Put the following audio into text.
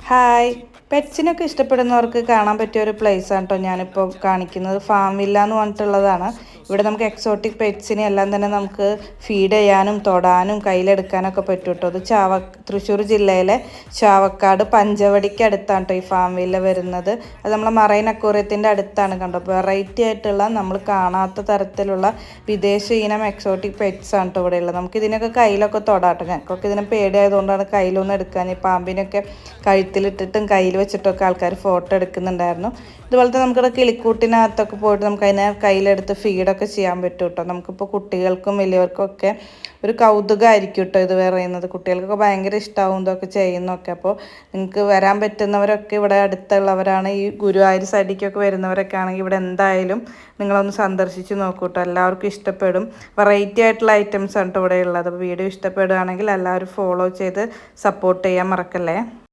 Hi, പെറ്റ്സിനൊക്കെ ഇഷ്ടപ്പെടുന്നവർക്ക് കാണാൻ പറ്റിയ ഒരു പ്ലേസ് ആണ് കേട്ടോ ഞാനിപ്പോൾ കാണിക്കുന്നത്. ഫാം വില്ല എന്ന് പറഞ്ഞിട്ടുള്ളതാണ്. ഇവിടെ നമുക്ക് എക്സോട്ടിക് പെറ്റ്സിനെ എല്ലാം തന്നെ നമുക്ക് ഫീഡ് ചെയ്യാനും തൊടാനും കയ്യിലെടുക്കാനൊക്കെ പറ്റും കേട്ടോ. അത് തൃശ്ശൂർ ജില്ലയിലെ ചാവക്കാട് പഞ്ചവടിക്ക് അടുത്താണ് കേട്ടോ ഈ ഫാം വില്ല വരുന്നത്. അത് നമ്മളെ മറൈൻ അക്വേറിയത്തിൻ്റെ അടുത്താണ് കണ്ടോ. വെറൈറ്റി ആയിട്ടുള്ള നമ്മൾ കാണാത്ത തരത്തിലുള്ള വിദേശ ഇനം എക്സോട്ടിക് പെറ്റ്സ് ആണ് കേട്ടോ ഇവിടെ ഉള്ളത്. നമുക്ക് ഇതിനൊക്കെ കയ്യിലൊക്കെ തൊടാട്ടോ. ഞങ്ങൾക്കൊക്കെ ഇതിനെ പേടിയായതുകൊണ്ടാണ് കയ്യിലൊന്നും എടുക്കാൻ. ഈ പാമ്പിനൊക്കെ കഴുത്തിലിട്ടിട്ടും കയ്യിൽ വെച്ചിട്ടൊക്കെ ആൾക്കാർ ഫോട്ടോ എടുക്കുന്നുണ്ടായിരുന്നു. ഇതുപോലത്തെ നമുക്കിവിടെ കിളിക്കൂട്ടിനകത്തൊക്കെ പോയിട്ട് നമുക്ക് അതിനെ കയ്യിലെടുത്ത് ഫീഡൊക്കെ ചെയ്യാൻ പറ്റും കേട്ടോ. നമുക്കിപ്പോൾ കുട്ടികൾക്കും വലിയവർക്കും ഒക്കെ ഒരു കൗതുകമായിരിക്കും കേട്ടോ ഇത് പറയുന്നത്. കുട്ടികൾക്കൊക്കെ ഭയങ്കര ഇഷ്ടമാവും ഇതൊക്കെ ചെയ്യുന്നതൊക്കെ. അപ്പോൾ നിങ്ങൾക്ക് വരാൻ പറ്റുന്നവരൊക്കെ ഇവിടെ അടുത്തുള്ളവരാണ്. ഈ ഗുരുവായൂർ സൈഡിലേക്കൊക്കെ വരുന്നവരൊക്കെ ആണെങ്കിൽ ഇവിടെ എന്തായാലും നിങ്ങളൊന്ന് സന്ദർശിച്ച് നോക്കൂ കേട്ടോ. എല്ലാവർക്കും ഇഷ്ടപ്പെടും. വെറൈറ്റി ആയിട്ടുള്ള ഐറ്റംസ് ആണ് കേട്ടോ ഇവിടെ ഉള്ളത്. അപ്പോൾ വീഡിയോ ഇഷ്ടപ്പെടുകയാണെങ്കിൽ എല്ലാവരും ഫോളോ ചെയ്ത് സപ്പോർട്ട് ചെയ്യാൻ മറക്കല്ലേ.